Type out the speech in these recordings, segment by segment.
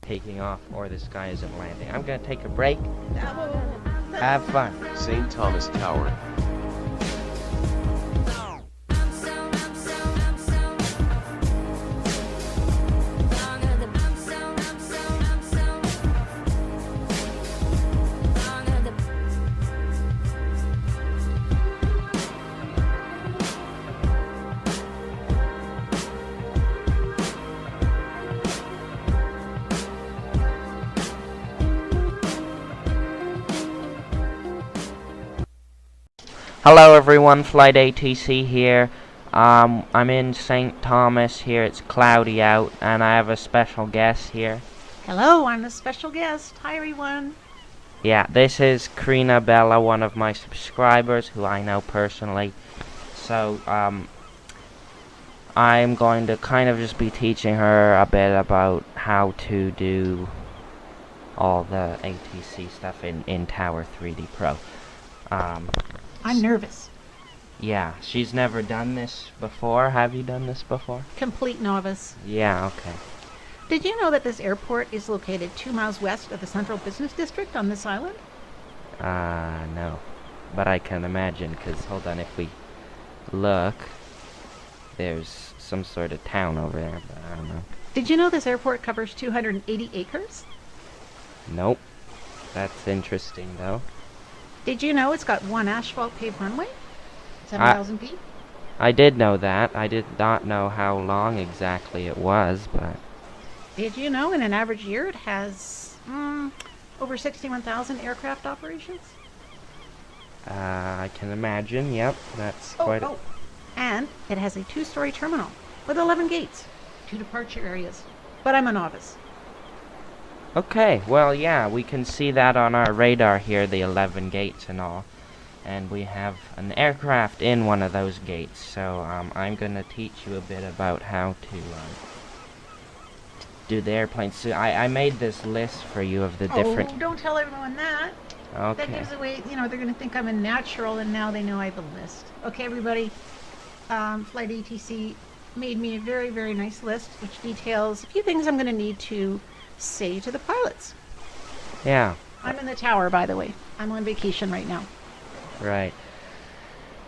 taking off or this guy isn't landing. I'm gonna take a break. Have fun. St. Thomas Tower. Hello everyone, Flight ATC here. I'm in St. Thomas here. It's cloudy out, and I have a special guest here. Hello, I'm the special guest. Hi, everyone. Yeah, this is Carina Bella, one of my subscribers who I know personally. So, I'm going to kind of just be teaching her a bit about how to do all the ATC stuff in Tower 3D Pro. I'm nervous. Yeah, she's never done this before. Have you done this before? Complete novice. Yeah, okay. Did you know that this airport is located 2 miles west of the Central Business District on this island? No. But I can imagine, because, hold on, if we look, there's some sort of town over there, but I don't know. Did you know this airport covers 280 acres? Nope. That's interesting, though. Did you know it's got one asphalt paved runway? 7,000 feet? I did know that. I did not know how long exactly it was, but... Did you know in an average year it has over 61,000 aircraft operations? I can imagine, yep. That's quite a... And it has a 2-story terminal with 11 gates, 2 departure areas. But I'm a novice. Okay, well, yeah, we can see that on our radar here, the 11 gates and all. And we have an aircraft in one of those gates, so I'm going to teach you a bit about how to do the airplane. So I made this list for you of the different... Oh, don't tell everyone that. Okay. That gives away, they're going to think I'm a natural, and now they know I have a list. Okay, everybody, Flight ATC made me a very, very nice list, which details a few things I'm going to need to say to the pilots. Yeah. I'm in the tower, by the way. I'm on vacation right now. Right.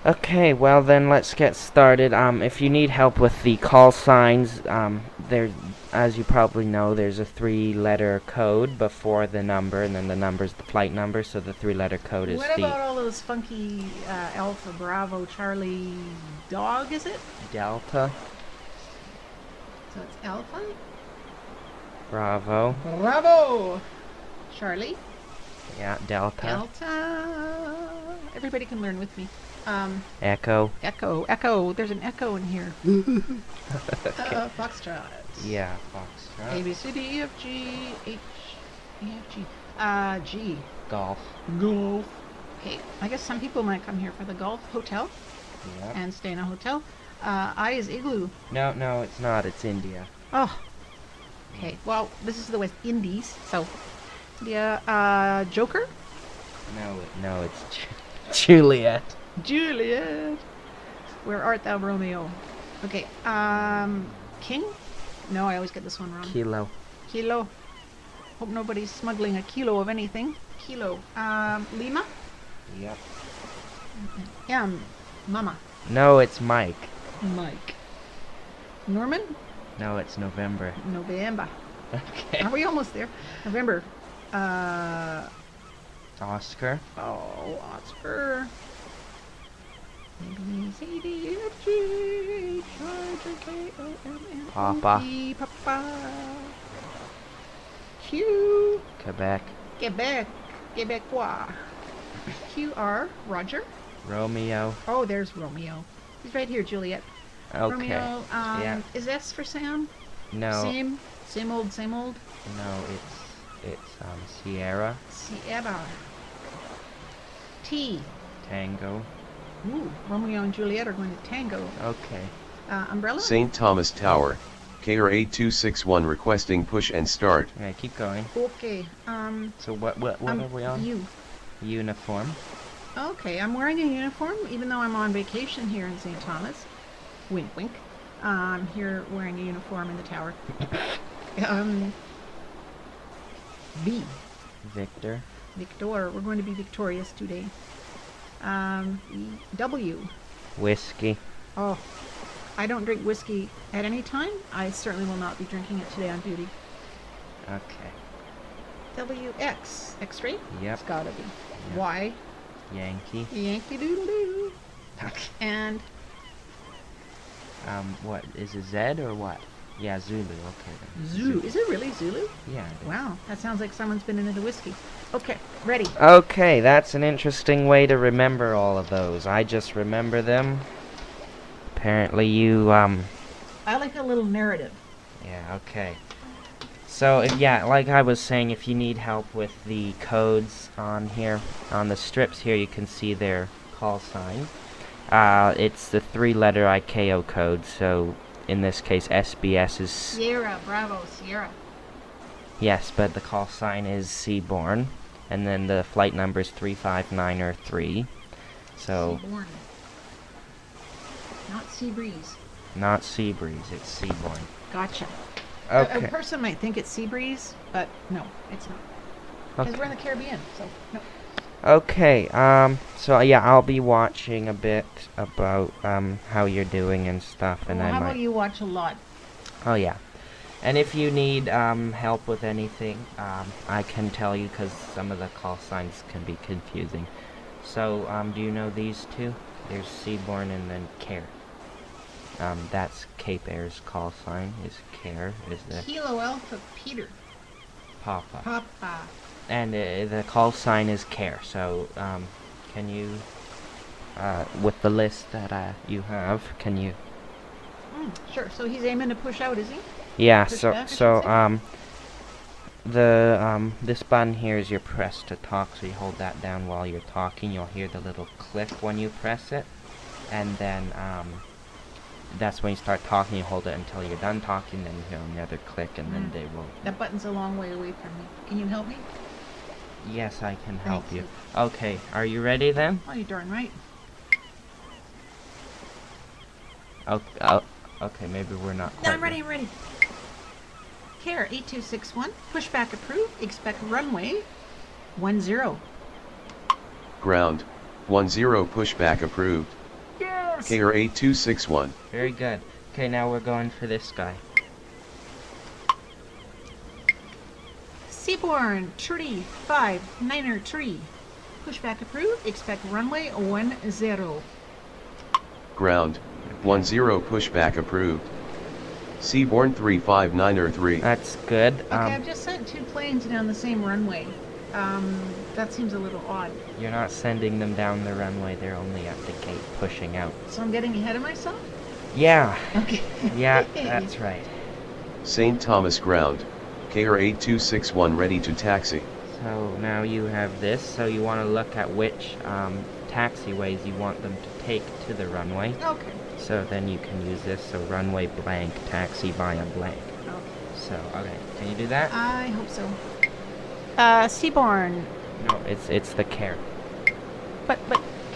Okay, well then let's get started. If you need help with the call signs, as you probably know, there's a 3-letter code before the number, and then the number's the flight number, so the 3-letter code is What about all those funky Alpha, Bravo, Charlie, Dog, is it? Delta, So it's Alpha? Bravo, Bravo! Charlie? yeah, Delta, Delta. Everybody can learn with me. Echo, Echo. There's an echo in here. okay. Foxtrot. Yeah, Foxtrot, A, B, C, D, E, F, G, H, E, F, G. G. Golf, Golf. Okay, I guess some people might come here for the golf hotel yep. and stay in a hotel. I is Igloo. No, it's not, it's India. Oh. Okay, well, this is the West Indies, so... Yeah, Joker? No, it's Juliet. Juliet! Where art thou, Romeo? Okay, King? No, I always get this one wrong. Kilo. Kilo. Hope nobody's smuggling a kilo of anything. Kilo. Lima? Yep. Mama. No, it's Mike. Mike. Norman? No, it's November. November. Okay. Are we almost there? November. Oscar. Oh, Oscar. A, B, C, D, F, G, H, I, J, K, L, M, N, Papa. O, P, Papa. Q. Quebec. Quebec. Quebecois. Q, R. Roger. Romeo. Oh, there's Romeo. He's right here, Juliet. Okay. Romeo, yeah. Is S for Sam? No. Same old, same old. No, it's Sierra. Sierra. T. Tango. Ooh, Romeo and Juliet are going to tango. Okay. Umbrella? St. Thomas Tower. KR8261 requesting push and start. Okay, keep going. Okay. So what are we on? You. Uniform. Okay, I'm wearing a uniform, even though I'm on vacation here in St. Thomas. Wink, wink. I'm here wearing a uniform in the tower. V. Victor. Victor. We're going to be victorious today. W. Whiskey. Oh, I don't drink whiskey at any time. I certainly will not be drinking it today on duty. Okay. WX. X-ray? Yep. It's gotta be. Yep. Y. Yankee. Yankee Doodle Doo. Okay. And What is it? Z or what? Yeah, Zulu. Okay. Then. Zulu. Is it really Zulu? Yeah. It is. Wow, that sounds like someone's been into the whiskey. Okay, ready. Okay, that's an interesting way to remember all of those. I just remember them. Apparently you, I like a little narrative. yeah, okay. So, yeah, like I was saying, if you need help with the codes on here, on the strips here, you can see their call sign. It's the 3-letter ICAO code, so in this case, SBS is... Sierra, Bravo, Sierra. Yes, but the call sign is Seaborn, and then the flight number is 35903. So, Seaborn. Not Seabreeze. not Seabreeze, it's Seaborn. Gotcha. Okay. A person might think it's Seabreeze, but no, it's not. Because we're in the Caribbean, so no. Okay, so yeah, I'll be watching a bit about, how you're doing and stuff, and Well, I how might... about you watch a lot? Oh, yeah. And if you need, help with anything, I can tell you, because some of the call signs can be confusing. So, do you know these two? There's Seaborn and then Care. That's Cape Air's call sign, is Care, is the Kilo Alpha Peter. Papa. Papa. And the call sign is Care, so, can you, with the list that, you have, can you... Sure, so he's aiming to push out, is he? Yeah, Push so, back, I should this button here is your press to talk, so you hold that down while you're talking, you'll hear the little click when you press it, and then, that's when you start talking, you hold it until you're done talking, then you hear another click, and then they will... That button's a long way away from me. Can you help me? Yes, I can help Thank you. Okay, are you ready then? Oh, you're darn right. Okay, maybe we're not No, quite I'm ready, I'm ready. Care 8261, pushback approved, expect runway 10. Ground. 10 pushback approved. Yes! KR 8261. Very good. Okay, now we're going for this guy. Seaborn, tree, 5-9er tree. Pushback approved, expect runway 10. Ground. 10 pushback approved. Seaborn 35903. That's good. Okay, I've just sent 2 planes down the same runway. That seems a little odd. You're not sending them down the runway, they're only at the gate pushing out. So I'm getting ahead of myself? Yeah, Okay. yeah, that's right. St. Thomas ground. KR 8261 ready to taxi. So now you have this, so you want to look at which taxiways you want them to take to the runway. Okay. So then you can use this, so runway blank, taxi via blank. Okay. So, okay, can you do that? I hope so. Seaborn. No, it's the Care. But,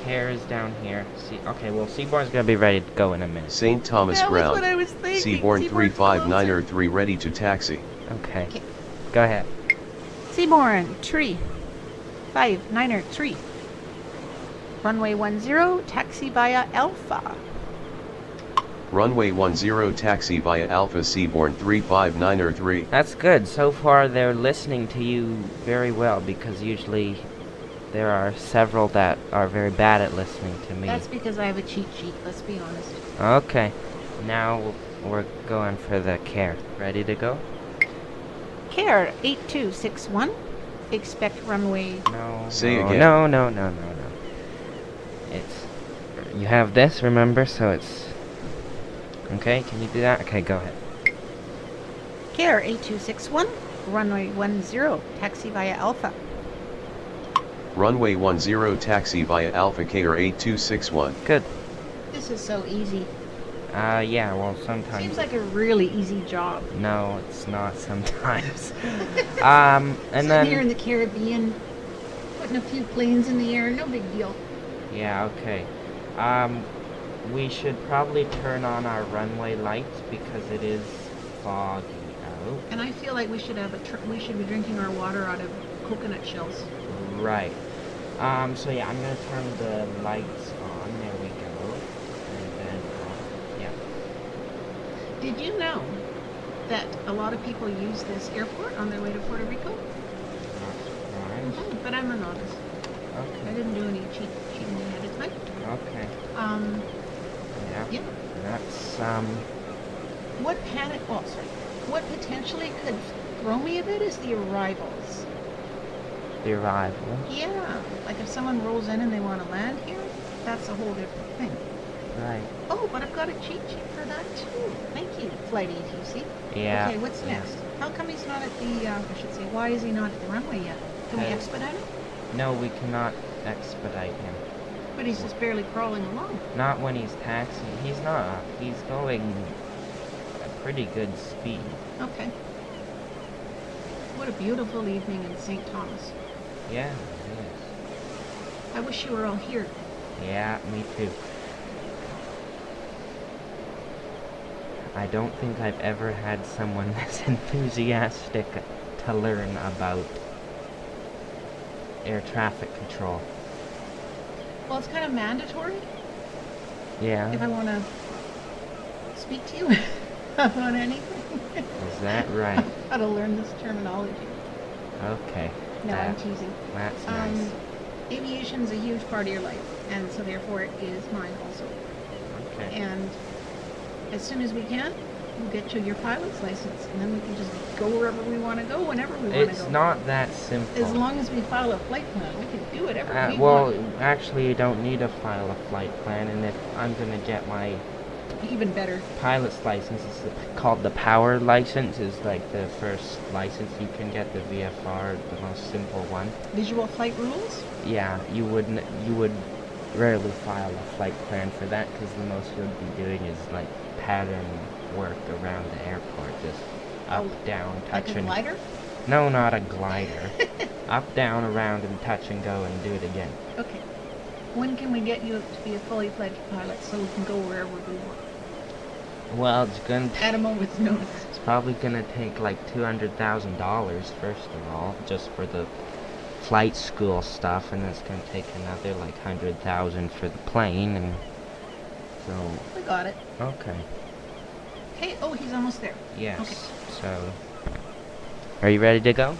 Care is down here. Okay, well, Seaborn's gonna be ready to go in a minute. St. Thomas that was ground. what I was thinking. Seaborn Seaborn's 35903 ready to taxi. Okay. Okay. Go ahead. Seaborn, tree, 5-9er tree. Runway 10, taxi via Alpha. Runway 10 taxi via Alpha Seaborn 35903. That's good. So far, they're listening to you very well, because usually there are several that are very bad at listening to me. That's because I have a cheat sheet, let's be honest. Okay. Now we're going for the Care. Ready to go? Care 8261, expect runway. No. Say no, again. No. It's... You have this, remember? So it's... Okay, can you do that? Okay, go ahead. Care 8261, runway 10, taxi via Alpha. Runway 10 taxi via Alpha KR 8261. Good. This is so easy. Yeah, well, sometimes... Seems like a really easy job. No, it's not sometimes. And Sitting then... here in the Caribbean, putting a few planes in the air, no big deal. Yeah, okay. We should probably turn on our runway lights because it is foggy out. And I feel like we should have we should be drinking our water out of coconut shells. Right. So yeah, I'm gonna turn the lights on. There we go. And then, yeah. Did you know that a lot of people use this airport on their way to Puerto Rico? Not surprised. But I'm a novice. I Okay. didn't do any cheating ahead of time. Okay. Yeah. Yeah. That's, What potentially could throw me a bit is the arrivals. the arrival. Yeah. Like if someone rolls in and they want to land here, that's a whole different thing. Right. Oh, but I've got a cheat sheet for that too. Thank you, Flight ETC. Yeah. Okay, what's yeah. next? How come he's not at the, I should say, why is he not at the runway yet? Can we Uh, expedite him? No, we cannot expedite him. But he's just barely crawling along. Not when he's taxiing. He's not. He's going at pretty good speed. Okay. What a beautiful evening in St. Thomas. Yeah, it I wish you were all here. is. Yeah, me too. I don't think I've ever had someone this enthusiastic to learn about air traffic control. Well, it's kind of mandatory Yeah. if I want to speak to you about anything. Is that right? How to learn this terminology. Okay. No, I'm that- teasing. That's nice. Aviation's a huge part of your life, and so therefore it is mine also. Okay. And as soon as we can, we'll get you your pilot's license, and then we can just go wherever we want to go, whenever we want to It's go. not that simple. As long as we file a flight plan, we can do whatever we well, want. actually, you don't need to file a flight plan, and if I'm gonna get my Even better. pilot's license, it's called the power license, is like the first license you can get, the VFR, the most simple one. Visual flight rules? Yeah, you would rarely file a flight plan for that, because the most you'll be doing is like pattern work around the airport, just up, Oh, down, Like touch a and glider? no, not a glider. Up, down, around, and touch and go, and do it again. Okay. When can we get you to be a fully fledged pilot so we can go wherever we want? Well, it's gonna At a moment's notice. it's probably gonna take like $200,000 first of all, just for the flight school stuff, and it's gonna take another like 100,000 for the plane, and so We got it. okay. Okay, oh, he's almost there. Yes. Okay. So, are you ready to go?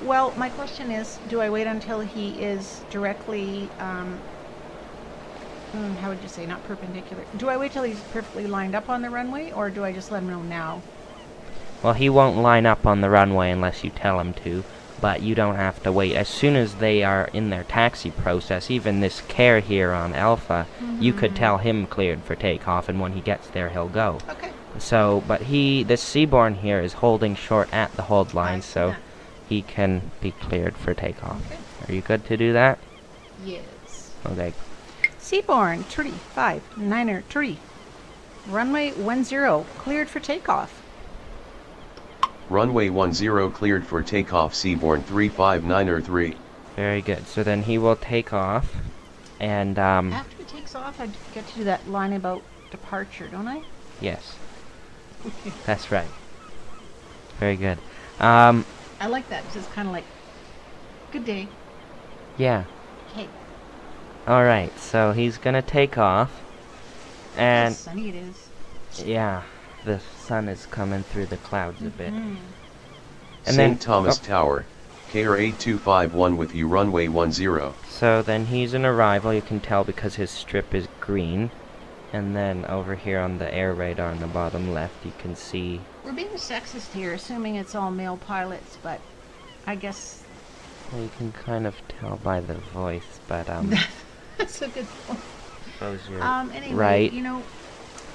Well, my question is, do I wait until he is directly, how would you say, not perpendicular? Do I wait till he's perfectly lined up on the runway, or do I just let him know now? Well, he won't line up on the runway unless you tell him to, but you don't have to wait. As soon as they are in their taxi process, even this care here on Alpha, you could tell him cleared for takeoff, and when he gets there, he'll go. Okay. So, but this Seaborn here is holding short at the hold line, see so that. he can be cleared for takeoff. Okay. Are you good to do that? Yes. Okay. Seaborn, 35, 3. Runway 10, cleared for takeoff. Runway 10 cleared for takeoff Seaborn 359 Very good. So then he will take off, and After it takes off, I get to do that line about departure, don't I? yes, Okay. that's right. Very good. I like that, because it's kind of like, good day. Yeah. Okay. All right. So he's gonna take off, How and sunny it is. yeah, the sun is coming through the clouds a bit. Mm. And St. then- Thomas oh. Tower, KR 8251 with you runway 10. So then he's an arrival, you can tell because his strip is green. And then over here on the air radar on the bottom left, you can see, We're being sexist here, assuming it's all male pilots, but I guess well, you can kind of tell by the voice, but that's a good point. suppose you're Anyway, right. you know,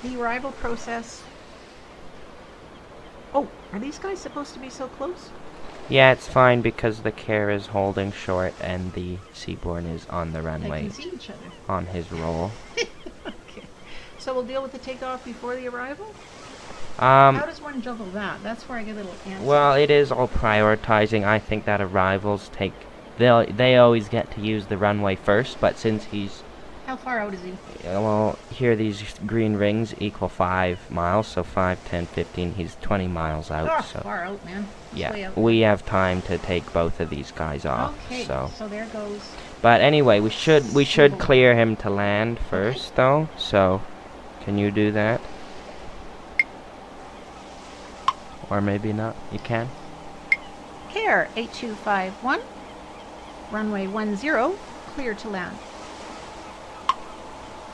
the arrival process. Oh, are these guys supposed to be so close? Yeah, it's fine because the care is holding short and the Seaborn is on the They runway can see each other. on his roll. Okay. So we'll deal with the takeoff before the arrival? Um, How does one juggle that? That's where I get a little antsy. well, it is all prioritizing. I think that arrivals they always get to use the runway first, but since he's How far out is he? Well, here these green rings equal 5 miles, so 5, 10, 15. He's 20 miles out. Oh, So far out, man. He's yeah, way out. we have time to take both of these guys off. Okay, So, there goes. but anyway, we should Symbol. clear him to land first, though. So, can you do that? Or maybe not. You can. Care 8251. Runway 10, clear to land.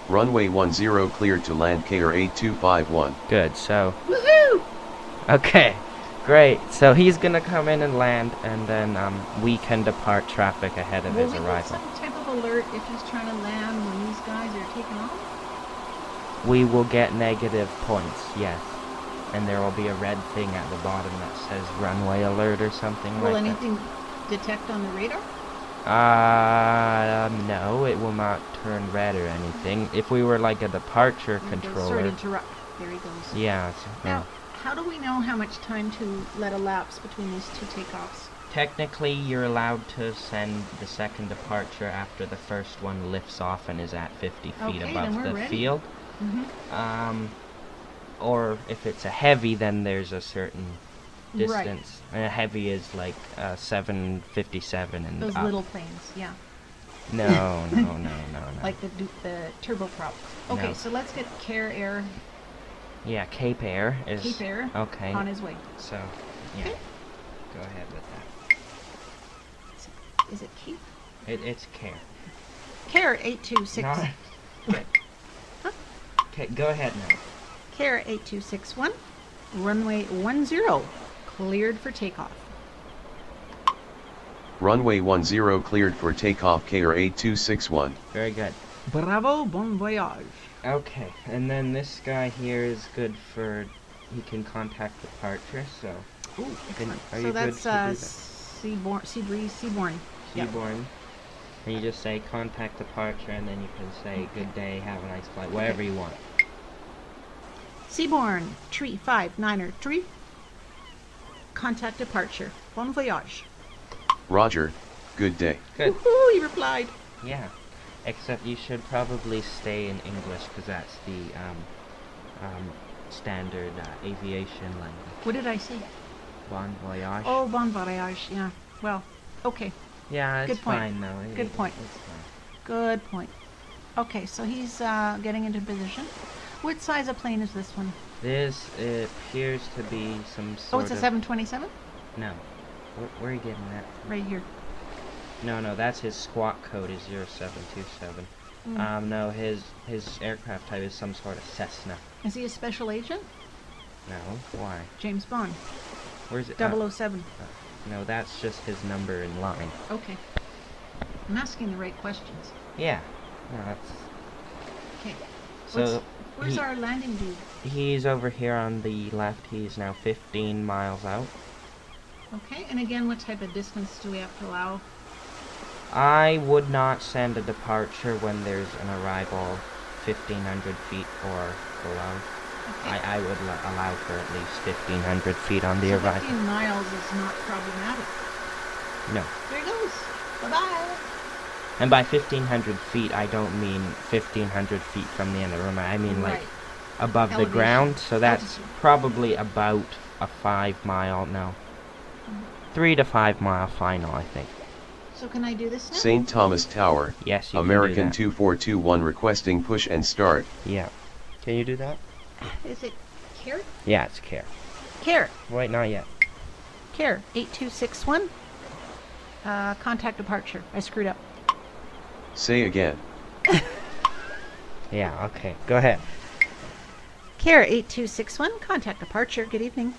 Runway 10 cleared to land KR 8251. Good. So, Woohoo! okay, great. So he's gonna come in and land, and then we can depart traffic ahead of Will his we get arrival. some type of alert if he's trying to land when these guys are taking off? We will get negative points, yes. And there will be a red thing at the bottom that says runway alert or something Will like anything detect on the radar? that. No, it will not turn red or anything. If we were like a departure There he goes. controller. Sorry to interrupt. There he goes. Yeah. Now, how do we know how much time to let elapse between these two takeoffs? Technically, you're allowed to send the second departure after the first one lifts off and is at 50 feet Okay, then above we're the ready. field. Mm-hmm. Or if it's a heavy, then there's a certain Right. distance. And a heavy is like 757 and Those up. little planes, yeah. No. Like the turboprop. Okay, No. so let's get Care Air, Yeah, Cape Air is Cape Air okay. on his way. So, yeah, Okay. go ahead with Is it Cape? that. It's Care. Care 826. No. Okay. Huh? Okay, go ahead now. Care 8261. Runway 10, cleared for takeoff. Runway 10 cleared for takeoff KR 8261. Very good. Bravo, bon voyage. Okay, and then this guy here is good for. He can contact departure. So, Ooh, Can- excellent. are So you good that's to do that? Seaborn. Yeah. Seaborn. And you just say contact departure, and then you can say good day, have a nice flight, whatever you want. Seaborn, tree 59er tree. Contact departure. Bon voyage. Roger, good day. Good. Woohoo, he replied. Yeah. Except you should probably stay in English because that's the standard aviation language. What did I say? Bon voyage. Oh, bon voyage. Yeah. Well, okay. yeah, it's good point. fine though. Good point. It's fine. Good point. Okay, so he's getting into position. What size of plane is this one? This appears to be some Oh, sort it's a of. 727? No. Where are you getting that from? Right here. No, that's his squawk code is 0727. No, his aircraft type is some sort of Cessna. Is he a special agent? No, why? James Bond. Where's it? 007. No, that's just his number in line. Okay. I'm asking the right questions. Yeah. No, that's. Okay. So Where's he- our landing dude? he's over here on the left. He's now 15 miles out. Okay, and again, what type of distance do we have to allow? I would not send a departure when there's an arrival 1,500 feet or below. Okay. I would allow for at least 1,500 feet on the So arrival. 15 miles is not problematic. No. There he goes. Bye-bye. And by 1,500 feet, I don't mean 1,500 feet from the end of the room. I mean like Right. above the Elevation. ground. So that's Altitude. probably about a 5 mile, no, 3 to 5 mile final, I think. So can I do this now? St. Thomas Tower, Yes, you American can do 2421 requesting push and start. that. Yeah. Can you do that? Is it Care? Yeah, it's Care. Care. Wait, not yet. Care 8261. Contact departure. I screwed up. Say again. Yeah, okay. Go ahead. Care 8261. Contact departure. Good evening.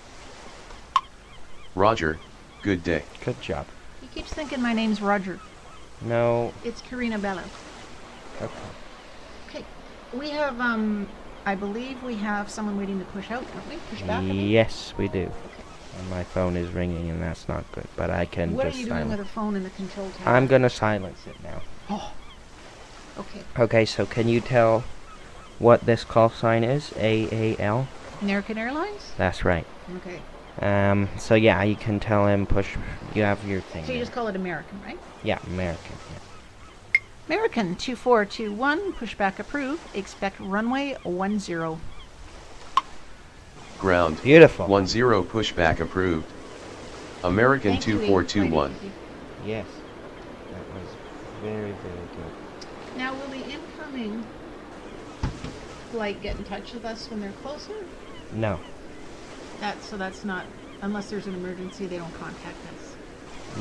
Roger, good day. Good job. He keeps thinking my name's Roger. No. It's Carina Bella. Okay. Okay. We have, I believe we have someone waiting to push out, don't we? Push back, I mean? Yes, we do. And my phone is ringing, and that's not good. But I can What are just you doing with silence. a phone in the control tower? I'm gonna silence it now. Oh. Okay. Okay, so can you tell what this call sign is? AAL? American Airlines? That's right. Okay. So yeah, you can tell him push. You have your thing. So you there. just call it American, right? Yeah, American. Yeah. American 2421, pushback approved. Expect runway 10. Ground. Beautiful. 10 pushback approved. American Thank you, 2421. Flight Yes. That was very, very good. Now, will the incoming flight get in touch with us when they're closer? No. That's not, unless there's an emergency, they don't contact us.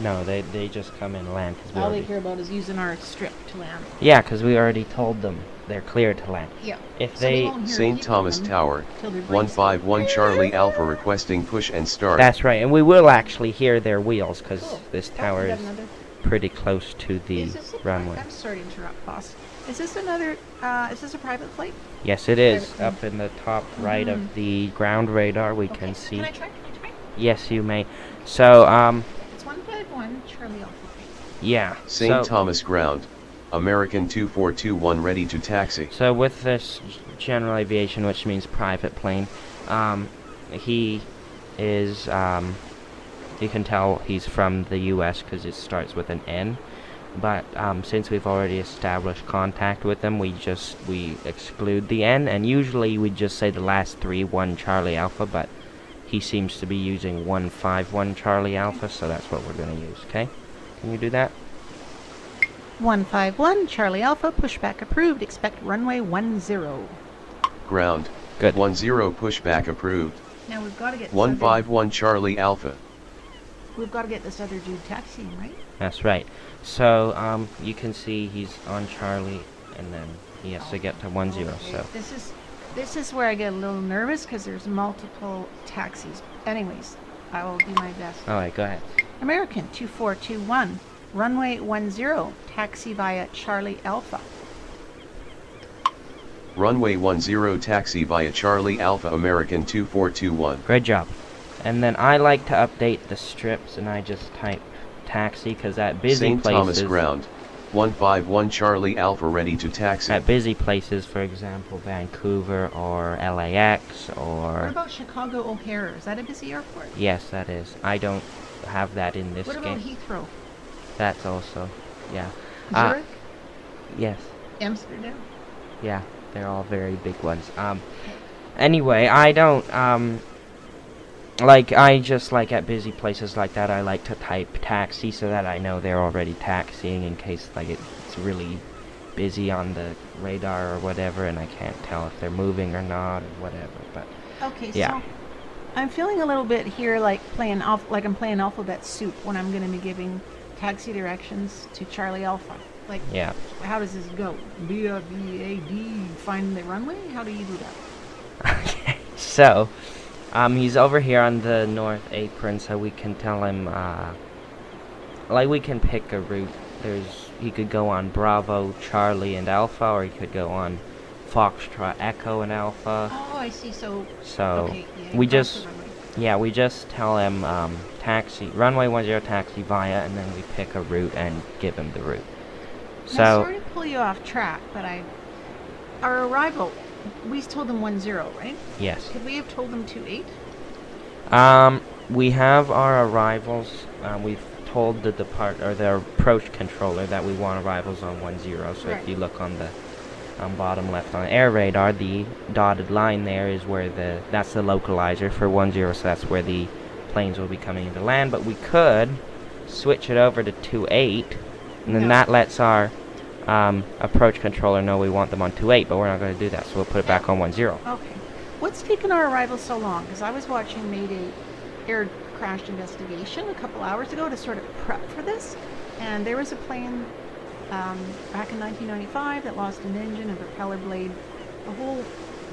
No, they just come and land. 'Cause we All they already... care about is using our strip to land. Yeah, because we already told them they're clear to land. Yeah. If So we they... won't hear St. beep Thomas them Tower. till their brakes 151 Charlie Alpha requesting push and start. That's right, and we will actually hear their wheels because Cool. this Oh, tower we got is another. pretty close to the Is this a runway. I'm sorry to interrupt, boss. Is this another, is this a private flight? Yes, it is. Private Up in the top right Mhm. of the ground radar, we Okay, can see. Can I try? Yes, you may. So, It's 151 Charlie Alpha. yeah. St. So, Thomas ground. American 2421 ready to taxi. so with this general aviation, which means private plane, he is, you can tell he's from the U.S. because it starts with an N. But since we've already established contact with them, we exclude the N, and usually we just say the last three, 1 Charlie Alpha, but he seems to be using 151 Charlie Alpha, so that's what we're going to use, okay? Can you do that? 151 Charlie Alpha, pushback approved. Expect runway 10. Ground. Good. 10 pushback approved. Now we've got to get 151 Charlie Alpha. We've got to get this other dude taxiing, right? That's right. So you can see he's on Charlie, and then he has to get to 10, so... This is where I get a little nervous because there's multiple taxis. Anyways, I will do my best. Alright, go ahead. American 2421, runway 10, taxi via Charlie Alpha. Runway 10 taxi via Charlie Alpha American 2421. Great job. And then I like to update the strips, and I just type taxi, because at busy St. places... Thomas ground. 151 Charlie Alpha ready to taxi. At busy places, for example, Vancouver or LAX What or... about Chicago O'Hare? Is that a busy airport? Yes, that is. I don't have that in this What about game. Heathrow? That's also... Yeah. Zurich? Yes. Amsterdam? Yeah. They're all very big ones. Anyway, I don't... I just like at busy places like that, I like to type taxi so that I know they're already taxiing in case it's really busy on the radar or whatever, and I can't tell if they're moving or not or whatever. But Okay, yeah. so I'm feeling a little bit here like I'm playing alphabet soup when I'm going to be giving taxi directions to Charlie Alpha. Like, yeah. how does this go? B-A-D, find the runway? How do you do that? Okay. So, he's over here on the north apron, so we can tell him, we can pick a route. He could go on Bravo, Charlie, and Alpha, or he could go on Foxtrot, Echo, and Alpha. Oh, I see. So okay, yeah, we cross just, the runway. yeah, we just tell him, taxi, runway 10 taxi via, and then we pick a route and give him the route. Now, So, sorry to pull you off track, but our arrival, we told them 10, right? yes. Could we have told them 28? We have our arrivals. We've told the the approach controller that we want arrivals on 10. So Right. if you look on the bottom left on air radar, the dotted line there is where that's the localizer for 10. So that's where the planes will be coming into land. But we could switch it over to 28, and then No. that lets our approach controller know we want them on 28. But we're not going to do that, so we'll put it back on 10. Okay. What's taken our arrival so long? Because I was watching Mayday air crash investigation a couple hours ago to sort of prep for this, and there was a plane back in 1995 that lost an engine and propeller blade.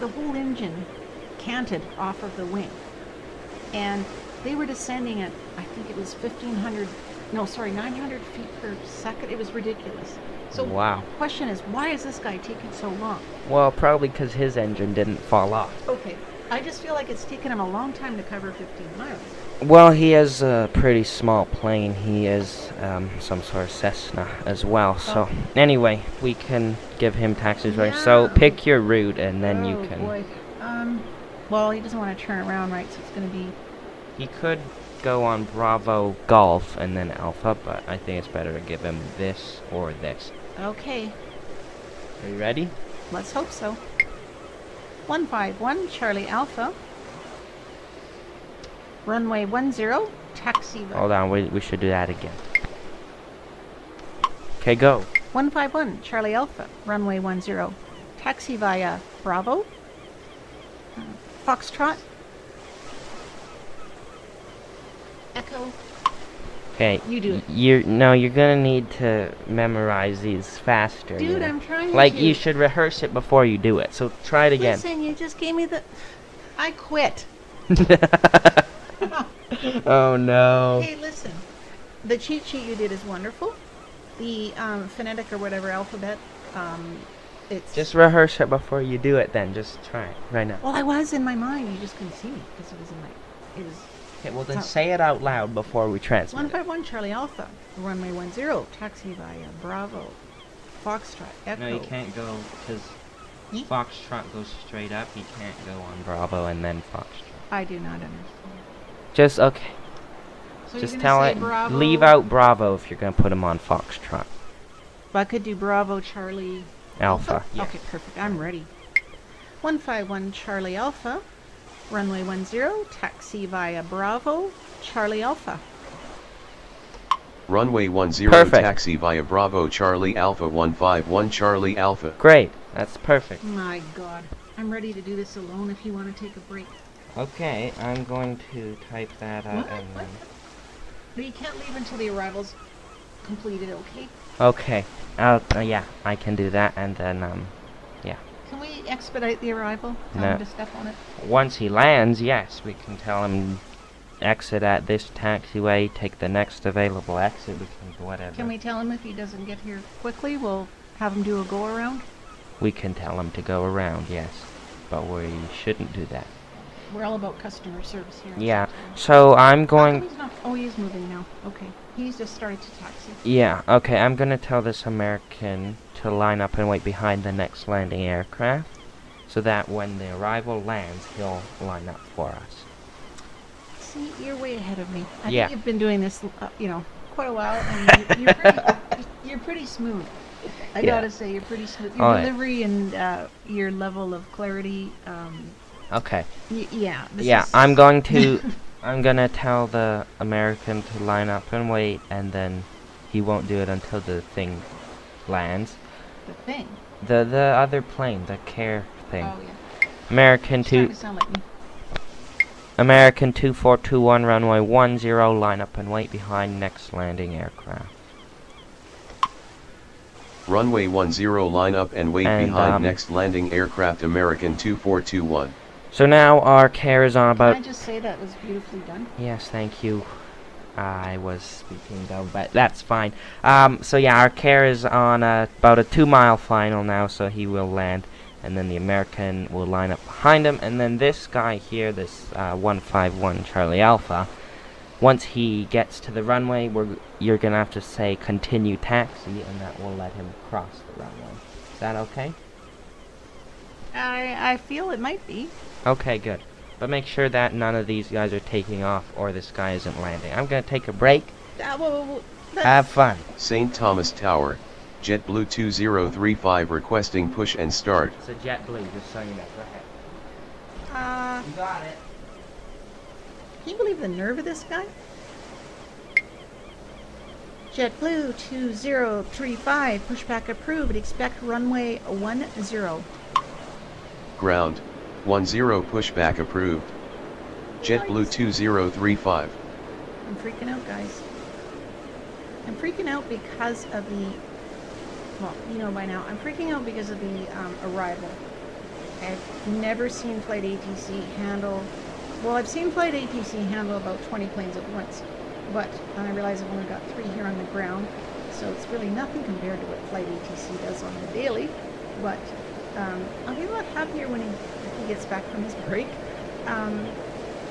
The whole engine canted off of the wing, and they were descending at, I think it was 900 feet per second. It was ridiculous. So Wow. question is, why is this guy taking so long? Well, probably because his engine didn't fall off. Okay, I just feel like it's taken him a long time to cover 15 miles. Well, he is a pretty small plane. He is some sort of Cessna as well. So, anyway, we can give him taxis right. So, Yeah. pick your route, and then you can... Boy. Well, he doesn't want to turn around, right? So it's going to be... He could go on Bravo Golf and then Alpha, but I think it's better to give him this or this. Okay, Are you ready? let's hope so. 151 Charlie Alpha. Runway 10, taxi. Hold on, we should do that again. Okay, go. 151 Charlie Alpha. Runway 10, taxi via Bravo. Foxtrot. Echo. Okay. You do it. You're gonna need to memorize these faster. Dude, you know? I'm trying Like, to. you should rehearse it before you do it. So try it again. Listen, you just gave me the... I quit. Oh no. Hey, listen. The cheat sheet you did is wonderful. The phonetic or whatever alphabet, it's... Just rehearse it before you do it then. Just try it right now. Well, I was in my mind. You just couldn't see me because it was in my... It was... Okay, well then So- say it out loud before we transmit. 151 Charlie Alpha. Runway 10, taxi via Bravo. Foxtrot. Echo. No, you can't go because Hmm? Foxtrot goes straight up. You can't go on Bravo and then Foxtrot. I do not understand. Just okay. So Just you're tell gonna it. say Bravo, Leave out Bravo if you're gonna put him on Foxtrot. But I could do Bravo, Charlie... Alpha. Yes. Okay, perfect. I'm ready. 151 Charlie Alpha. Runway 10, taxi via Bravo, Charlie Alpha. Runway 10 Perfect. taxi via Bravo Charlie Alpha 151 Charlie Alpha. Great. That's perfect. My God. I'm ready to do this alone if you want to take a break. Okay, I'm going to type that out What? and then. But you can't leave until the arrival's completed, okay? Okay. Yeah, I can do that and then yeah. Can we expedite the arrival? Tell No. him to step on it. Once he lands, yes, we can tell him exit at this taxiway, take the next available exit, we can whatever. Can we tell him if he doesn't get here quickly, we'll have him do a go around? We can tell him to go around, yes. But we shouldn't do that. We're all about customer service here. Yeah. So I'm How come going he's not? Oh, he is moving now. Okay. He's just started to taxi. Yeah, okay, I'm gonna tell this American to line up and wait behind the next landing aircraft, so that when the arrival lands, he'll line up for us. See, you're way ahead of me. I Yeah. think you've been doing this, quite a while, and you're pretty smooth. I Yeah. gotta say, you're pretty smooth. Your All right. delivery and your level of clarity, Okay. yeah. This Yeah, is- I'm going to... I'm gonna tell the American to line up and wait, and then he won't do it until the thing lands. the thing. The other plane, the care thing. Oh yeah. American Starting 2... to sound like me. American 2421 runway 10, line up and wait behind next landing aircraft. Runway 10 line up and wait And, behind next landing aircraft American 2421. So now our care is on Can about... I just say that was beautifully done? Yes, thank you. I was speaking though, but that's fine. So yeah, our care is on about a 2-mile final now, so he will land, and then the American will line up behind him, and then this guy here, this 151 Charlie Alpha, once he gets to the runway, you're gonna have to say continue taxi, and that will let him cross the runway. Is that okay? I feel it might be. Okay, good. But make sure that none of these guys are taking off or this guy isn't landing. I'm gonna take a break. Have fun. St. Thomas Tower, JetBlue 2035 requesting push and start. It's a JetBlue, just so you know. Go ahead. You got it. Can you believe the nerve of this guy? JetBlue 2035, pushback approved. Expect runway 10. Ground, 10 pushback approved. JetBlue 2035. I'm freaking out, guys. I'm freaking out because of the, well, you know by now, I'm freaking out because of the arrival. I've never seen Flight ATC handle, well, I've seen Flight ATC handle about 20 planes at once, but I realize I've only got 3 here on the ground, so it's really nothing compared to what Flight ATC does on the daily, but I'll be a lot happier when he gets back from his break.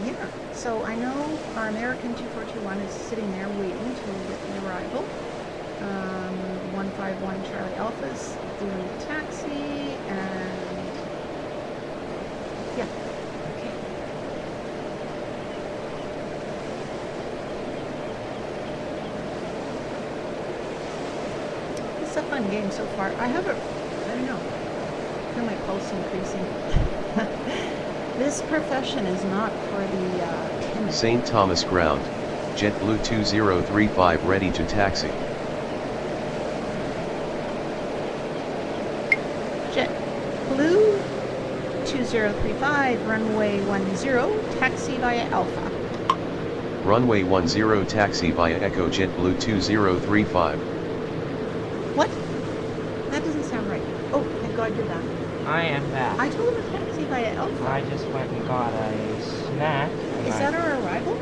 Yeah, so I know our American 2421 is sitting there waiting to get the arrival. 151 Charlie Alpha's doing the taxi, and yeah, okay. This It's a fun game so far. I don't know, I feel my pulse increasing. This profession is not for the timid. St. Thomas ground, JetBlue 2035 ready to taxi. JetBlue 2035, runway 10, taxi via Alpha. Runway 10 taxi via Echo JetBlue 2035. What? That doesn't sound right. Oh, thank God you're back. I am back. I told him a taxi via Alpha. I just went and got a snack. Is that our arrival?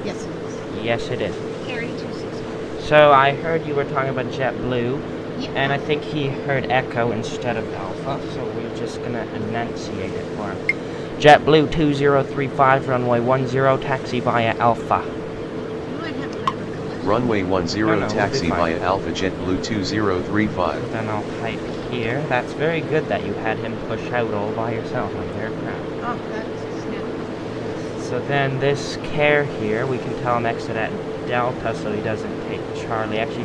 Yes, it is. Yes, it is. Carry 265. So I heard you were talking about JetBlue, Yep. and I think he heard Echo instead of Alpha, so we're just gonna enunciate it for him. JetBlue 2035, runway 10, taxi via Alpha. You might have a bit of a collision. Runway 10 No, we'll taxi be fine. via Alpha JetBlue 2035. Then I'll type here. That's very good that you had him push out all by yourself. I'm very proud. Oh, that's snap. So then this care here, we can tell him exit at Delta so he doesn't take Charlie. Actually,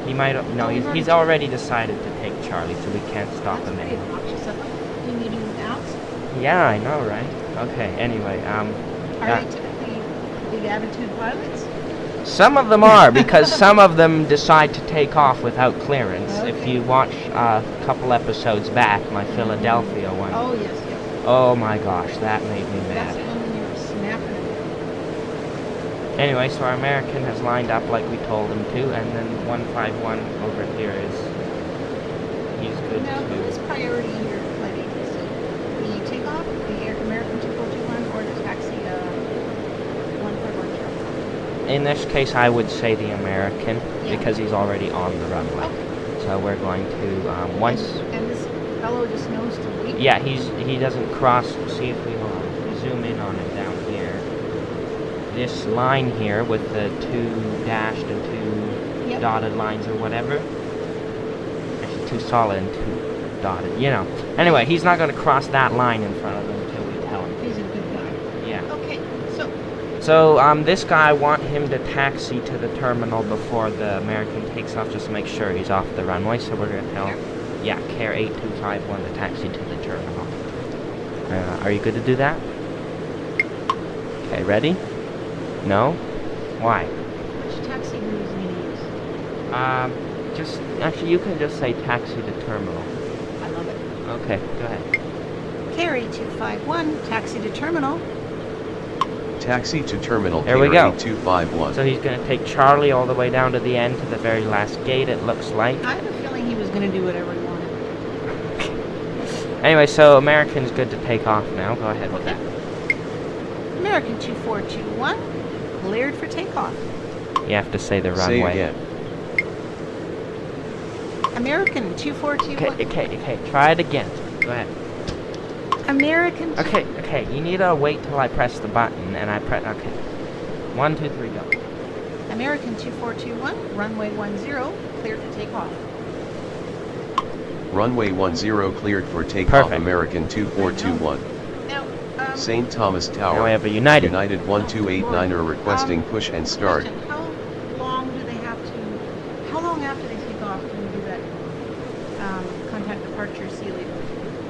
he might, no, he's already decided to take Charlie, so we can't stop That's him pretty anymore. obnoxious of him. Do you need him out? Yeah, I know, right? Okay, anyway, Are they typically big attitude pilots? some of them are, because some of them decide to take off without clearance. If Okay. you watch a couple episodes back, my Philadelphia one, Oh, yes, yes. oh my gosh, that made me That's mad. when you were snapping at him. Anyway, so our American has lined up like we told him to, and then 151 over here he's good Now, who is too. priority here, flight agency? The takeoff, the American 2421, or the taxi 141 Charlie? In this case, I would say the American, Yeah. because he's already on the runway. Okay. So we're going to, once, And this fellow just knows to wait? yeah, he doesn't cross. See if we zoom in on him down here. This line here with the 2 dashed and 2 Yep. dotted lines or whatever. Actually, 2 solid and 2 dotted, you know. Anyway, he's not going to cross that line in front of him until we tell him. He's a good guy. Yeah. Okay, so So, this guy, I want him to taxi to the terminal before the American takes off, just to make sure he's off the runway. So we're going to tell him, yeah, Care 8251 to taxi to the terminal. Are you good to do that? Okay, ready? No? Why? which taxi route is he going to use? Just, actually, you can just say taxi to terminal. I love it. Okay, go ahead. Carry 251, taxi to terminal. Taxi to terminal There we go. 251. So he's going to take Charlie all the way down to the end, to the very last gate, it looks like. I have a feeling he was going to do whatever he wanted. Anyway, so American's good to take off now. Go ahead with Okay. that. American 2421, cleared for takeoff. You have to say the Say runway. again. American 2421. Okay. Try it again. Go ahead. American. Okay. You need to wait till I press the button, and I press. Okay. 1, 2, 3, go. American 2421, runway 10, cleared for takeoff. Runway 10 cleared for takeoff. Perfect. American 2421. Now, St. Thomas Tower. Now we have a United. United 1289er requesting push and start. question, how long after they take off can we do that? Contact departure, see you later.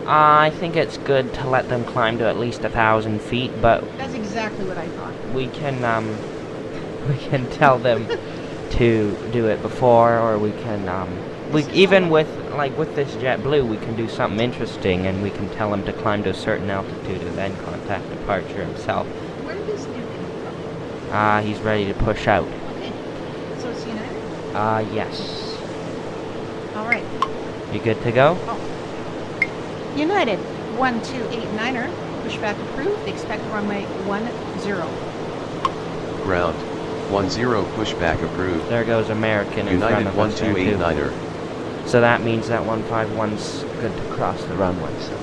I think it's good to let them climb to at least 1,000 feet, but That's exactly what I thought. we can tell them to do it before, or we can even with this JetBlue, we can do something interesting, and we can tell him to climb to a certain altitude and then contact departure himself. Where did this dude come from? He's ready to push out. Okay, so it's United? Yes. All right. You good to go? United 1289er, pushback approved, expect runway 10. Ground. 10 pushback approved. There goes American in United front of us there, too. 1289er. So that means that 151's good to cross the runway. So.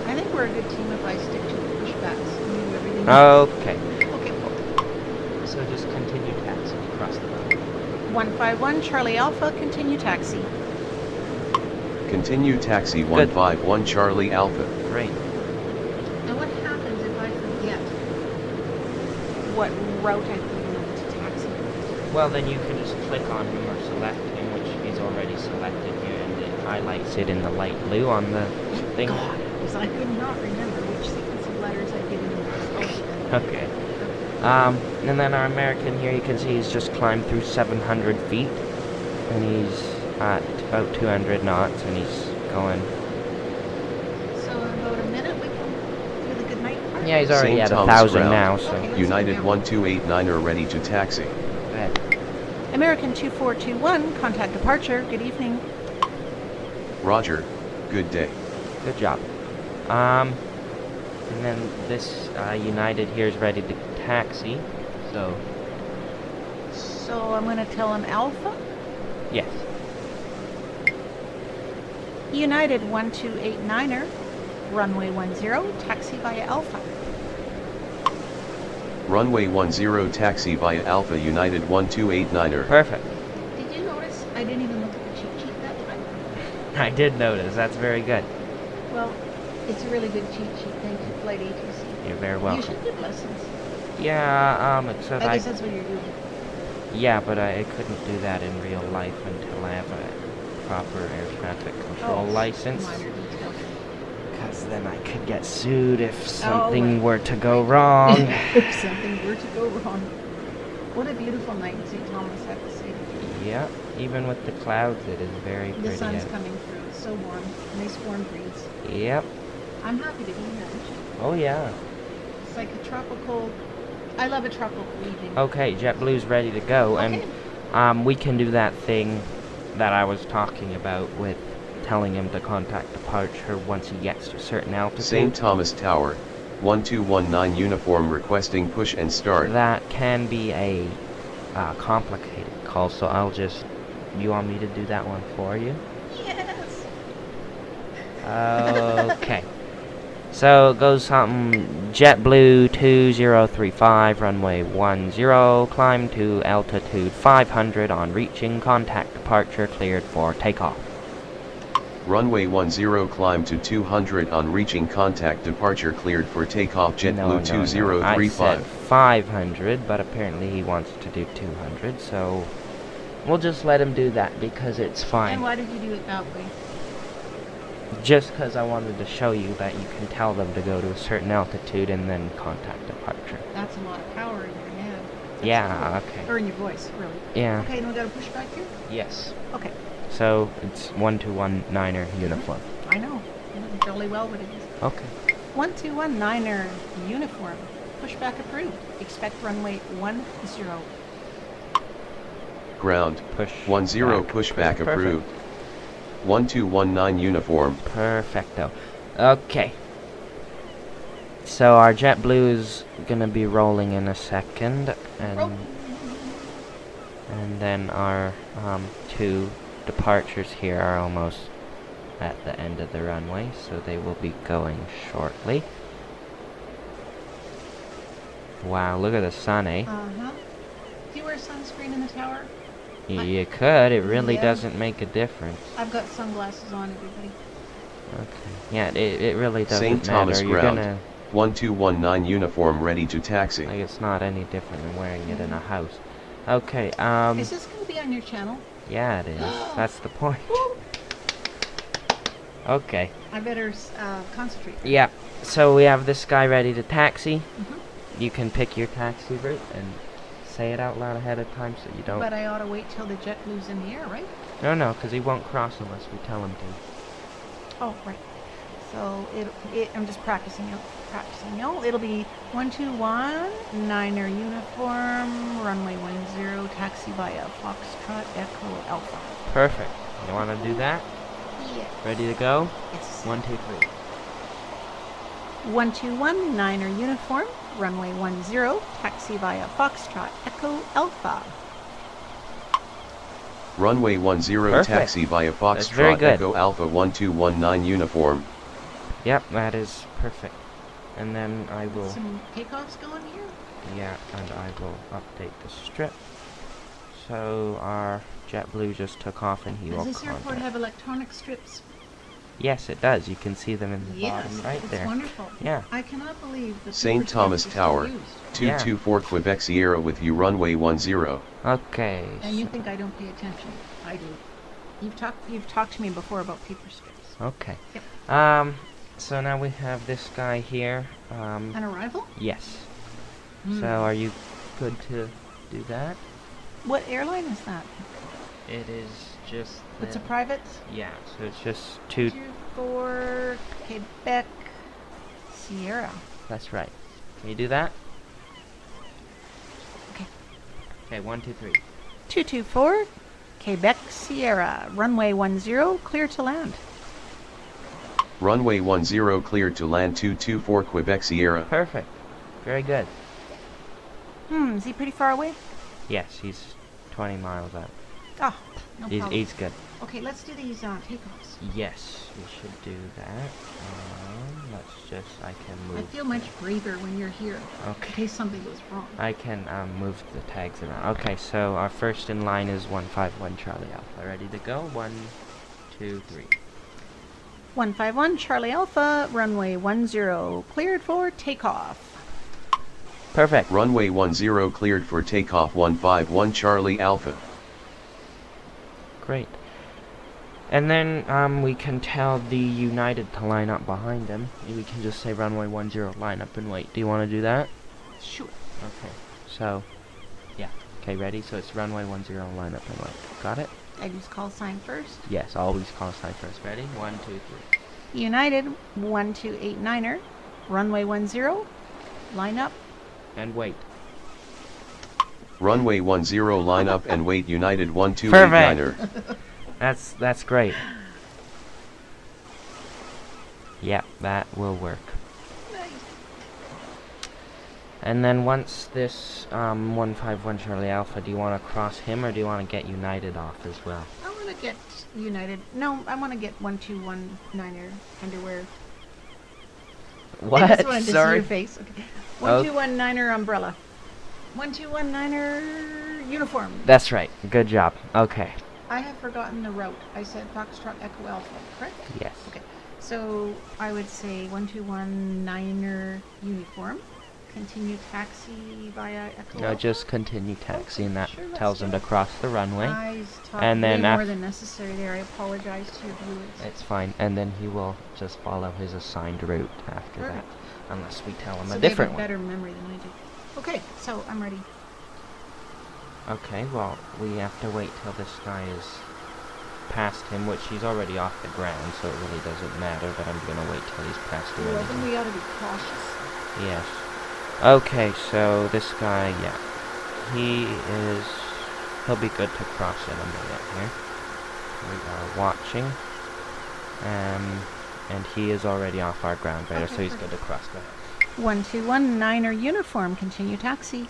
I think we're a good team if I stick to the pushbacks and do everything. Okay. Okay. So just continue taxi across the runway. 151, Charlie Alpha, continue taxi. Continue taxi 151 Charlie Alpha. Great. Now what happens if I forget what route I need to taxi? Well, then you can just click on him or select him, which already selected here, and it highlights it in the light blue on the thing. God, because I could not remember which sequence of letters I'd given him. Okay. And then our American here, you can see he's just climbed through 700 feet, and he's at about 200 knots, and he's going. So in about a minute we can do the good night part? Yeah, he's already St. at Thomas 1,000 ground. now, so. Okay. United 1289er ready to taxi. Go ahead. American 2421, contact departure. Good evening. Roger, good day. Good job. And then this United here is ready to taxi, so So I'm going to tell him Alpha. yes. United 1289er, runway 10, taxi via Alpha. Runway 10 taxi via Alpha United 1289er. Perfect. Did you notice I didn't even look at the cheat sheet that time? I did notice. That's very good. Well, it's a really good cheat sheet. Thank you, Flight ATC. You're very You welcome. should give lessons. Yeah, except I guess that's what you're doing. yeah, but I couldn't do that in real life until I have a proper air traffic control license. Minor detail. Because then I could get sued if something were to go wrong. If something were to go wrong. What a beautiful night in St. Thomas, I have to say. Yeah, even with the clouds, it is very The pretty. sun's coming through. It's so warm. Nice warm breeze. Yep. I'm happy to be here. Oh yeah. It's like a tropical. I love a tropical evening. Okay, JetBlue's ready to go, Okay. and we can do that thing that I was talking about with telling him to contact departure once he gets to a certain altitude. St. Thomas Tower, 1219 uniform requesting push and start. That can be a complicated call, so I'll just. You want me to do that one for you? Yes. Okay. So it goes something JetBlue 2035, runway 10, climb to altitude 500 on reaching, contact departure cleared for takeoff. Runway 10 climb to 200 on reaching, contact departure cleared for takeoff. JetBlue I 2035. said 500, but apparently he wants to do 200, so we'll just let him do that because it's And fine. why did you do it that way? Just because I wanted to show you that you can tell them to go to a certain altitude and then contact departure. That's a lot of power in your head. That's Yeah, cool. okay. Or in your voice, really. Yeah. Okay, and we got to push back here? Yes. Okay. So it's 1219er uniform. I know. You know jolly well what it is. Okay. 1219er uniform. Pushback approved. Expect runway 10. Ground, Push. 10 back. pushback Perfect. approved. 1219 uniform. Perfecto. Okay. So our JetBlue is gonna be rolling in a second, Roll. and then our two departures here are almost at the end of the runway, so they will be going shortly. Wow, look at the sun, eh? Uh-huh. Do you wear sunscreen in the tower? You could. It really Yeah. doesn't make a difference. I've got sunglasses on, everybody. Okay. Yeah, it really doesn't St. matter. Thomas You're ground. gonna 1219 uniform ready to taxi. like it's not any different than wearing it in a house. Okay. Is this going to be on your channel? Yeah, it is. That's the point. Okay. I better concentrate. Yeah. So we have this guy ready to taxi. Mhm. You can pick your taxi route and say it out loud ahead of time so you don't. But I ought to wait till the JetBlue's in the air, right? No, because he won't cross unless we tell him to. Oh, right. So I'm just practicing. No, it'll be 1219er uniform, runway 10, taxi via Foxtrot Echo Alpha. Perfect. You want to do that? Yeah. Ready to go? Yes. 1, 2, 3. 1219er uniform, runway 10, taxi via Foxtrot Echo Alpha. Runway 10 Perfect. taxi via That's very Foxtrot good. Echo Alpha 1219 uniform. Yep, that is perfect. And then I will. Some takeoffs going here? Yeah, and I will update the strip. So our JetBlue just took off and he will Does this airport contact. have electronic strips? Yes, it does. You can see them in the Yes, bottom right it's there. wonderful. Yeah. I cannot believe the St. paper Thomas strips are still Tower, used. 224 Quebec Sierra with you runway 10. Okay. And you so- think I don't pay attention? I do. You've talked to me before about paper strips. Okay. Yep. So now we have this guy here. An arrival? Yes. Hmm. So are you good to do that? What airline is that? It is just. It's a private. Yeah. So it's just two. 224 Quebec Sierra. That's right. Can you do that? Okay. Okay. 1, 2, 3. 224 Quebec Sierra. Runway 10, clear to land. Runway 10 cleared to land 224 Quebec Sierra. Perfect. Very good. Is he pretty far away? Yes, he's 20 miles out. Oh, no problem. He's good. Okay, let's do these takeoffs. Yes, we should do that. I can move. I feel much braver when you're here. In Okay. case something goes wrong. I can move the tags around. Okay, so our first in line is 151 Charlie Alpha. Ready to go? 1, 2, 3. 151 Charlie Alpha, runway 10, cleared for takeoff. Perfect. Runway 10 cleared for takeoff 151 Charlie Alpha. Great. And then we can tell the United to line up behind him. We can just say runway 10, line up and wait. Do you want to do that? Sure. Okay. So, yeah. Okay, ready? So it's runway 10, line up and wait. Got it? I use call sign first. Yes, always call sign first. Ready? 1, 2, 3. United 1289er, runway 10, line up. And wait. Runway 10 line up and wait United 1289er. That's great. Yeah, that will work. Nice. And then once this 151 Charlie Alpha, do you want to cross him or do you want to get United off as well? I want to get United. No, I want to get 1219er underwear. What? I just wanted to see Sorry. your face. Okay. 1219er umbrella. 1219er uniform. That's right. Good job. Okay. I have forgotten the route. I said Foxtrot Echo Alpha, correct? Yes. Okay. So I would say 1219er uniform. Continue taxi via Echo No, Alpha. just continue taxiing. That Sure, let's tells him do to it. cross the runway. Guys, talk And then way af- more than necessary there. I apologize to your viewers. It's fine. And then he will just follow his assigned route after that. Perfect. Unless we tell him So a they different have a one. better memory than I do. Okay, so I'm ready. Okay, well, we have to wait till this guy is past him, which he's already off the ground, so it really doesn't matter, but I'm gonna wait till he's past him. Well, anyway. then we ought to be cautious. Yes. Okay, so this guy, yeah. He'll be good to cross in a minute here. We are watching. And he is already off our ground radar, so he's good to cross. Go ahead. 1219er uniform. Continue taxi.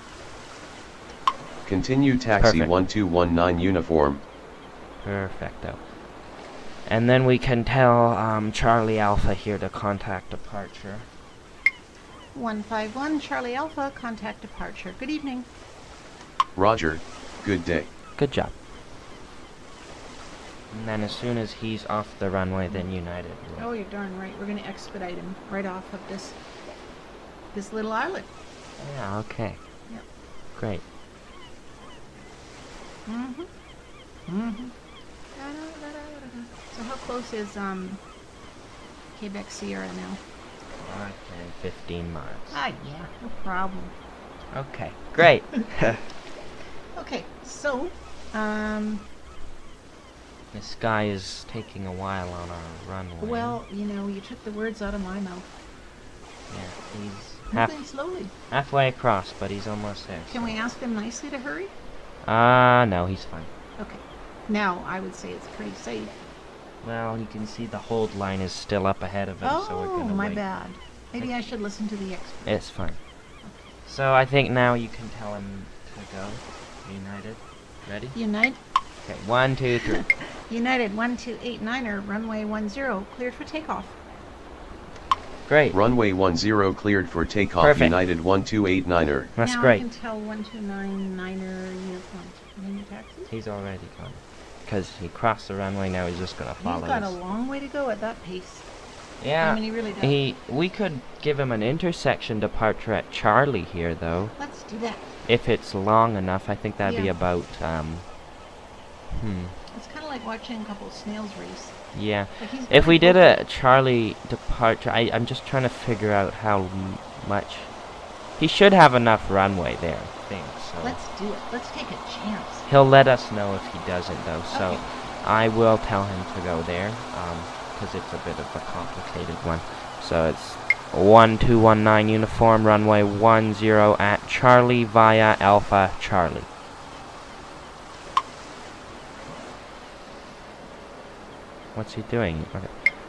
Continue taxi Perfect. 1219 uniform. Perfecto. And then we can tell Charlie Alpha here to contact departure. 151 Charlie Alpha, contact departure. Good evening. Roger, good day. Good job. And then as soon as he's off the runway, then United will. Oh, you're darn right. We're going to expedite him right off of this little islet. Yeah, okay. Yep. Great. So how close is Quebec Sierra now? Okay, 15 miles. Ah, yeah, no problem. Okay, great. Okay, so This guy is taking a while on our runway. well, you took the words out of my mouth. Yeah, he's Moving slowly. halfway across, but he's almost there. Can we ask him nicely to hurry? No, he's fine. Okay. Now, I would say it's pretty safe. Well, you can see the hold line is still up ahead of him, so we're Oh, gonna my wait. bade. Maybe I should listen to the expert. It's fine. So I think now you can tell him to go. United. Ready? United, Okay, 1, 2, 3. United 1289er, runway 10, cleared for takeoff. Great. Runway 10 cleared for takeoff Perfect. United 1289er. That's now great. I can tell 1229er uniform. Continue taxi. He's already gone. Because he crossed the runway, now he's just gonna follow He's got a us. long way to go at that pace. Yeah. I mean, he really does. We could give him an intersection departure at Charlie here, though. Let's do that. If it's long enough, I think that'd be Yeah. about, It's kind of like watching a couple of snails race. Yeah. Like he's If we very did focused. a Charlie departure, I'm just trying to figure out how much. He should have enough runway there, I think. So Let's do it. Let's take a chance. he'll let us know if he doesn't, though. So Okay. I will tell him to go there, because it's a bit of a complicated one. So it's 1219 uniform, runway 10 at Charlie via Alpha Charlie. What's he doing? Okay.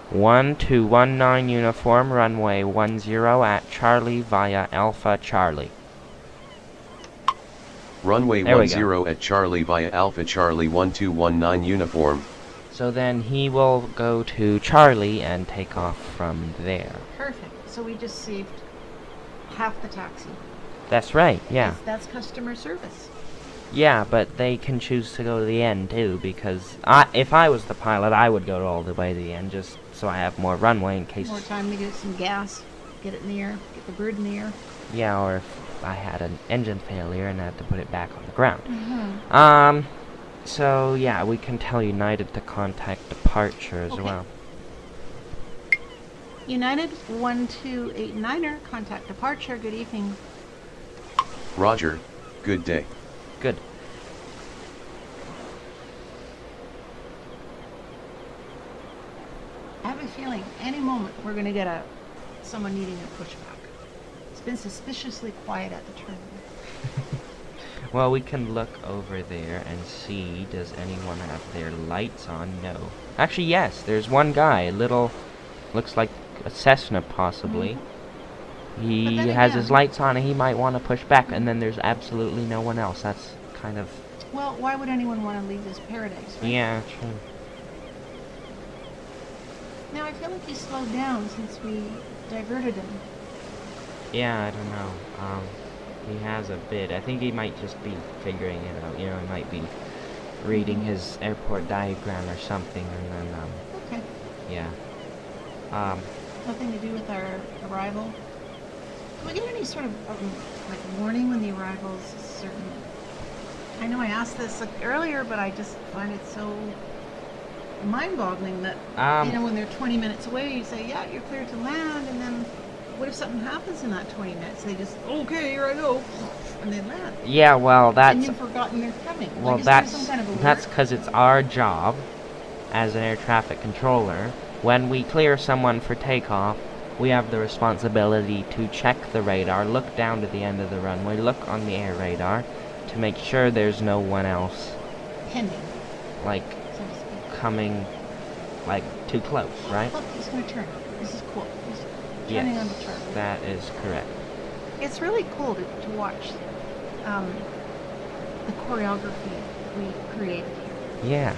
1219 uniform, runway 10 at Charlie via Alpha Charlie. Runway There we 10 at Charlie via Alpha Charlie 1219 uniform. So then he will go to Charlie and take off from there. Perfect. So we just saved half the taxi. That's right, yeah. That's customer service. Yeah, but they can choose to go to the end too, because if I was the pilot, I would go all the way to the end just so I have more runway in case. More time to get some gas, get it in the air, get the bird in the air. Yeah, or if I had an engine failure and had to put it back on the ground. Mm-hmm. So yeah, we can tell United to contact departure as Okay. well. United 1289er, contact departure. Good evening. Roger, good day. Good. I have a feeling any moment we're going to get someone needing a pushback. It's been suspiciously quiet at the terminal. Well, we can look over there and see, does anyone have their lights on? No. Actually, yes, there's one guy, looks like a Cessna possibly. He But then has again- his lights on and he might want to push back, and then there's absolutely no one else. That's kind of, Well, why would anyone want to leave this paradise, right? yeah, true. Now, I feel like he slowed down since we diverted him. Yeah, I don't know. He has a bit. I think he might just be figuring it out. You know, he might be reading his airport diagram or something, and then, Okay. yeah. Nothing to do with our arrival. Do we get any sort of like warning when the arrival is certain? I know I asked this earlier, but I just find it so mind-boggling that when they're 20 minutes away, you say, "Yeah, you're clear to land," and then what if something happens in that 20 minutes? They just, "Okay, here I go," and they land. Yeah, well, And that's, you've forgotten they're coming. well, Like, is there that's some kind of alert? that's because it's our job as an air traffic controller. When we clear someone for takeoff, we have the responsibility to check the radar, look down to the end of the runway, look on the air radar to make sure there's no one else, pending, like, so to speak. coming, like, too close, right? Look, he's going to turn. This is cool. He's turning Yes, on the chart. that is correct. It's really cool to watch the choreography we created here. Yeah.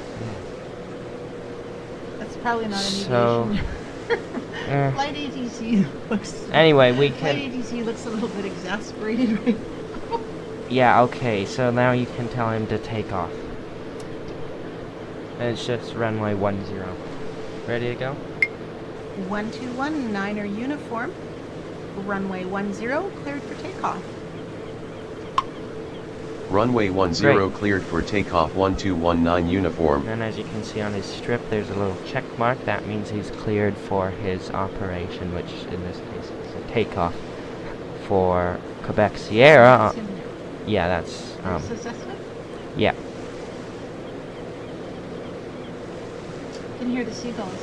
That's probably not an So, aviation. Flight ATC looks. Anyway, we Flight can. ATC looks a little bit exasperated right now. Yeah, okay, so now you can tell him to take off. And it's just runway 10. Ready to go? 121 Niner uniform. Runway 10 cleared for takeoff. Runway 10 Great. cleared for takeoff 1219 uniform. And as you can see on his strip, there's a little check mark. That means he's cleared for his operation, which in this case is a takeoff for Quebec Sierra. That's in there. Yeah, that's, This is Cessna. yeah. You can hear the seagulls.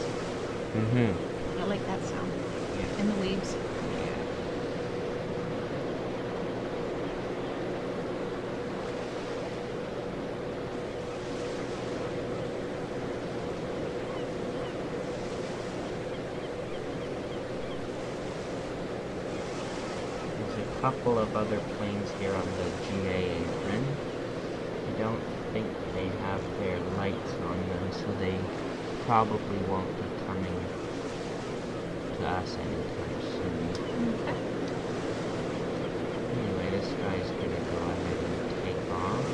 Mm-hmm. I like that sound. Yeah. And the waves. There's a couple of other planes here on the GA apron. I don't think they have their lights on them, so they probably won't be coming to us anytime soon. Okay. Anyway, this guy's gonna go ahead and take off.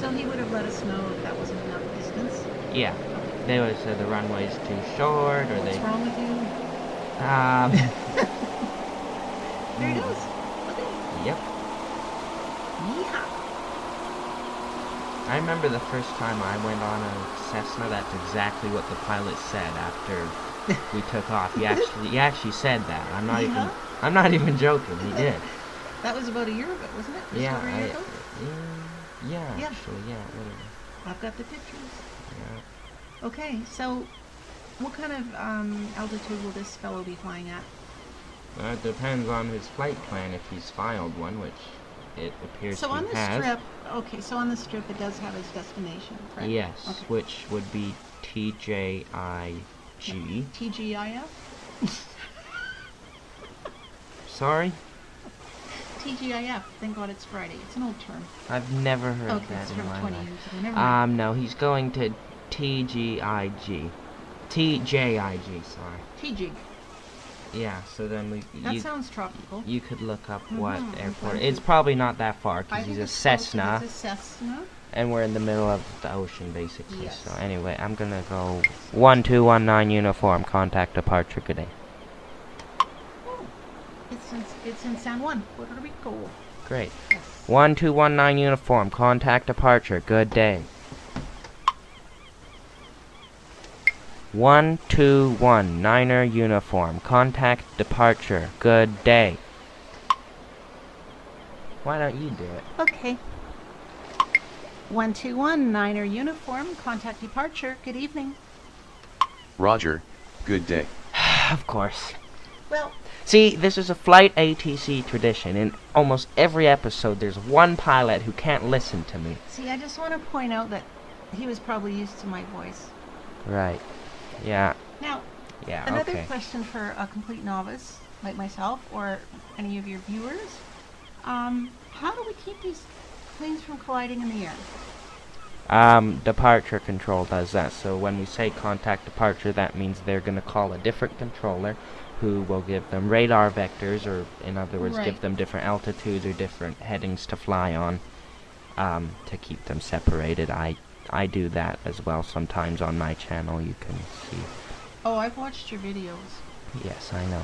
So he would have let us know if that wasn't enough distance. Yeah, they would have said the runway's too short, or What's they. wrong with you? There he goes. Look at him. Yep. Yeehaw. I remember the first time I went on a Cessna, that's exactly what the pilot said after we took off. He actually said that. Yeah? I'm not even joking. He did. That was about a year ago, wasn't it? Just Yeah, over a year ago? yeah, Yeah. actually, yeah, whatever. I've got the pictures. Yeah. Okay, so what kind of altitude will this fellow be flying at? It depends on his flight plan if he's filed one, which it appears So he on the has. strip, okay, so on the strip it does have his destination, correct? Yes, Okay. which would be TJIG. TGIF? Sorry? TGIF, thank God it's Friday. It's an old term. I've never heard Okay, that it's in from my 20 life. years ago. Never mind. No, he's going to TGIG. TJIG, sorry. TGIG. Yeah, so then That sounds tropical. you could look up what Mhm, airport. okay. It's probably not that far I because think he's a it's close to- Cessna, It's a Cessna. and we're in the middle of the ocean basically. Yes. So anyway, I'm gonna go 1219 uniform. Contact departure. Good day. Oh, it's in San Juan, Puerto Rico. Great. Yes. 1219 uniform. Contact departure. Good day. 1219er uniform. Contact departure. Good day. Why don't you do it? Okay. 121 Niner uniform. Contact departure. Good evening. Roger, good day. Of course. Well, See, this is a flight ATC tradition. In almost every episode, there's one pilot who can't listen to me. see, I just want to point out that he was probably used to my voice. Right. Yeah. Now, Yeah, another okay. question for a complete novice like myself or any of your viewers. How do we keep these planes from colliding in the air? Departure control does that. So when we say contact departure, that means they're going to call a different controller who will give them radar vectors, or in other words, give Right. them different altitudes or different headings to fly on, to keep them separated. I do that as well sometimes on my channel, you can see. Oh, I've watched your videos. Yes, I know.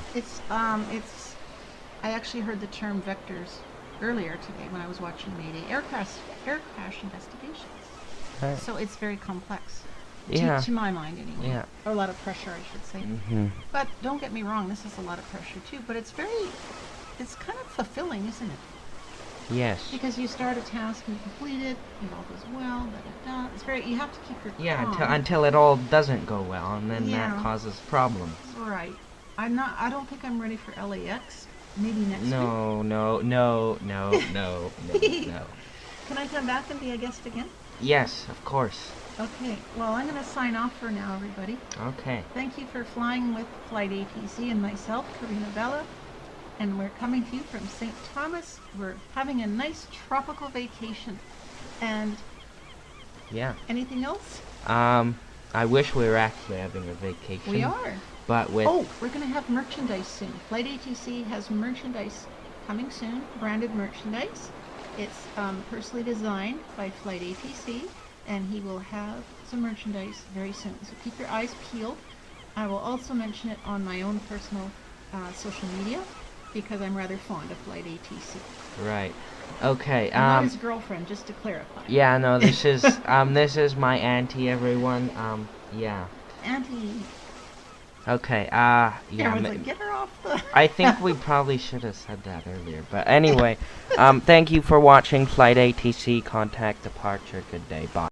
I actually heard the term vectors earlier today when I was watching Mayday air crash investigations. Right. So it's very complex. Yeah. To my mind, anyway. Yeah. Or a lot of pressure, I should say. Mm-hmm. But don't get me wrong, this is a lot of pressure too. But it's kind of fulfilling, isn't it? Yes. Because you start a task and you complete it, it all goes well, da-da-da. It's very, you have to keep your Yeah, calm. until it all doesn't go well, and then Yeah. that causes problems. Right. I don't think I'm ready for LAX. Maybe next week. No. Can I come back and be a guest again? Yes, of course. Okay. Well, I'm going to sign off for now, everybody. Okay. Thank you for flying with Flight ATC and myself, Carina Bella. And we're coming to you from St. Thomas. We're having a nice tropical vacation. And Yeah. anything else? I wish we were actually having a vacation. We are. But with Oh, we're going to have merchandise soon. Flight ATC has merchandise coming soon, branded merchandise. It's personally designed by Flight ATC, and he will have some merchandise very soon. So keep your eyes peeled. I will also mention it on my own personal social media, because I'm rather fond of Flight ATC. right. Okay. I'm not his girlfriend, just to clarify. Yeah, no, this is this is my auntie, everyone. Yeah. Auntie. Okay. Yeah. Everyone's like, get her off the... I think we probably should have said that earlier. But anyway, thank you for watching Flight ATC. Contact departure. Good day. Bye.